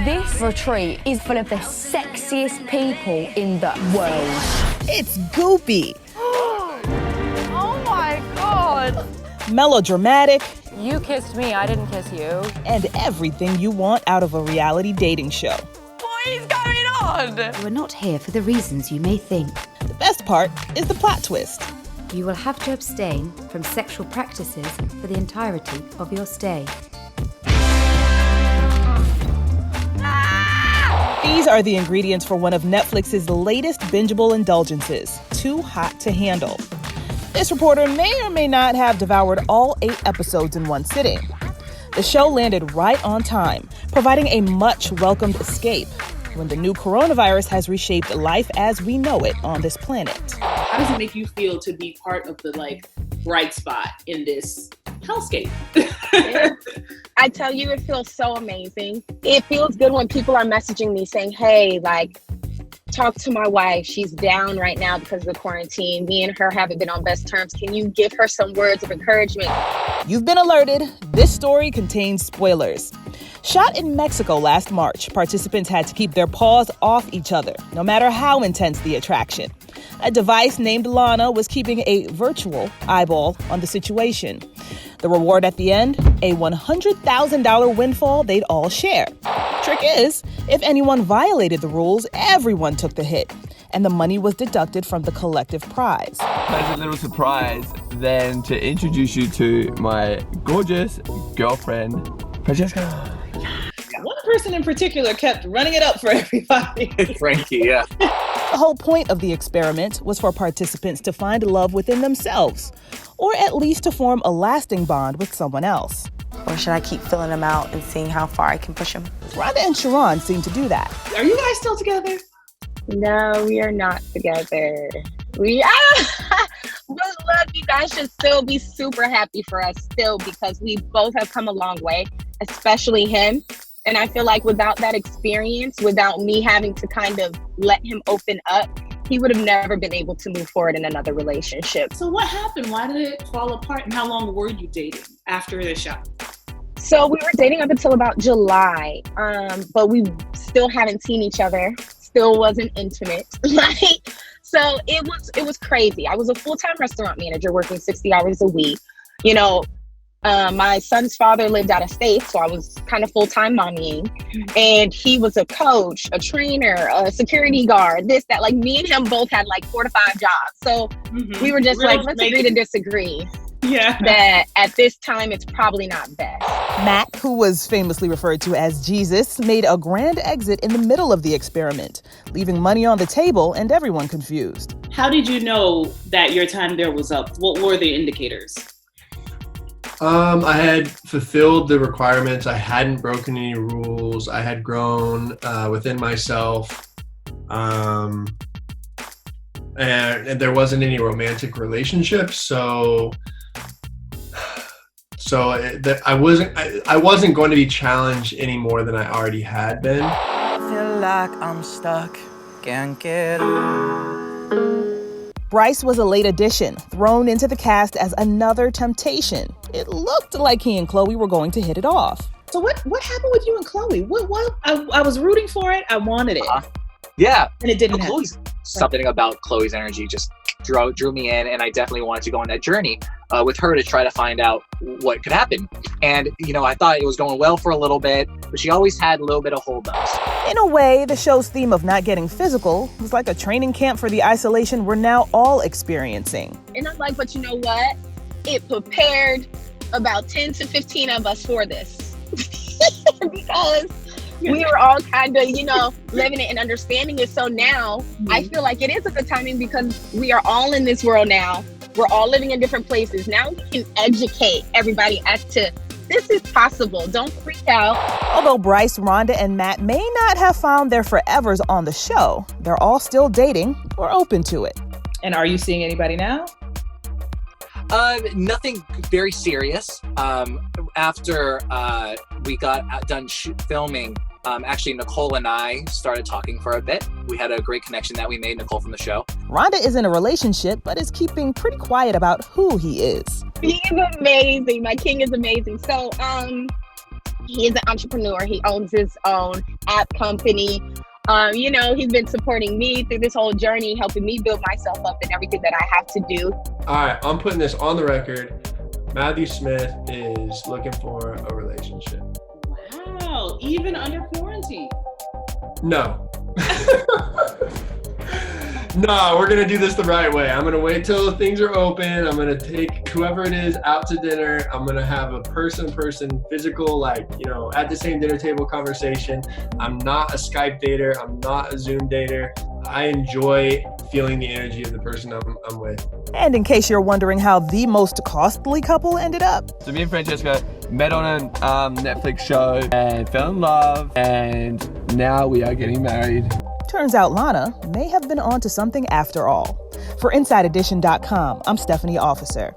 This retreat is full of the sexiest people in the world. It's goopy. Oh my God. Melodramatic. You kissed me, I didn't kiss you. And everything you want out of a reality dating show. What is going on? You are not here for the reasons you may think. The best part is the plot twist. You will have to abstain from sexual practices for the entirety of your stay. These are the ingredients for one of Netflix's latest bingeable indulgences, Too Hot to Handle. This reporter may or may not have devoured all 8 episodes in one sitting. The show landed right on time, providing a much-welcomed escape when the new coronavirus has reshaped life as we know it on this planet. How does it make you feel to be part of the bright spot in this hellscape? I tell you, it feels so amazing. It feels good when people are messaging me saying, hey, talk to my wife. She's down right now because of the quarantine. Me and her haven't been on best terms. Can you give her some words of encouragement? You've been alerted. This story contains spoilers. Shot in Mexico last March, participants had to keep their paws off each other, no matter how intense the attraction. A device named Lana was keeping a virtual eyeball on the situation. The reward at the end, a $100,000 windfall they'd all share. Trick is, if anyone violated the rules, everyone took the hit, and the money was deducted from the collective prize. As a little surprise, then to introduce you to my gorgeous girlfriend, Francesca. One person in particular kept running it up for everybody. Frankie, yeah. The whole point of the experiment was for participants to find love within themselves, or at least to form a lasting bond with someone else. Or should I keep filling him out and seeing how far I can push him? Rhonda and Sharon seem to do that. Are you guys still together? No, we are not together. But look, you guys should still be super happy for us still, because we both have come a long way, especially him. And I feel like without that experience, without me having to kind of let him open up, he would have never been able to move forward in another relationship. So what happened? Why did it fall apart? And how long were you dating after the show? So we were dating up until about July, but we still haven't seen each other. Still wasn't intimate. So it was crazy. I was a full-time restaurant manager working 60 hours a week. My son's father lived out of state, so I was kind of full-time mommying. And he was a coach, a trainer, a security guard, this, that. Me and him both had 4 to 5 jobs. So we were just let's agree to disagree. Yeah. That at this time, it's probably not best. Matt, who was famously referred to as Jesus, made a grand exit in the middle of the experiment, leaving money on the table and everyone confused. How did you know that your time there was up? What were the indicators? I had fulfilled the requirements. I hadn't broken any rules. I had grown within myself. And there wasn't any romantic relationships. So I wasn't going to be challenged any more than I already had been. I feel like I'm stuck, can't get out. Bryce was a late addition, thrown into the cast as another temptation. It looked like he and Chloe were going to hit it off. So what happened with you and Chloe? What? I was rooting for it. I wanted it. Yeah. And it didn't happen. Something about Chloe's energy just drew me in, and I definitely wanted to go on that journey with her to try to find out what could happen. And, I thought it was going well for a little bit, but she always had a little bit of holdups. In a way, the show's theme of not getting physical was like a training camp for the isolation we're now all experiencing. And I'm like, but you know what? It prepared about 10 to 15 of us for this. Because we were all kind of, living it and understanding it. So now I feel like it is a good timing because we are all in this world now. We're all living in different places. Now we can educate everybody as to this is possible. Don't freak out. Although Bryce, Rhonda, and Matt may not have found their forevers on the show, they're all still dating or open to it. And are you seeing anybody now? Nothing very serious. After we got done filming, actually Nicole and I started talking for a bit. We had a great connection that we made, Nicole from the show. Rhonda is in a relationship, but is keeping pretty quiet about who he is. He is amazing. My king is amazing. So, He is an entrepreneur. He owns his own app company. He's been supporting me through this whole journey, helping me build myself up in everything that I have to do. All right, I'm putting this on the record. Matthew Smith is looking for a relationship. Wow, even under quarantine. No. No, we're going to do this the right way. I'm going to wait till things are open. I'm going to take whoever it is out to dinner. I'm going to have a person-to-person physical, at the same dinner table conversation. I'm not a Skype dater. I'm not a Zoom dater. I enjoy feeling the energy of the person I'm with. And in case you're wondering how the most costly couple ended up. So me and Francesca met on a Netflix show and fell in love, and now we are getting married. Turns out Lana may have been onto something after all. For InsideEdition.com, I'm Stephanie Officer.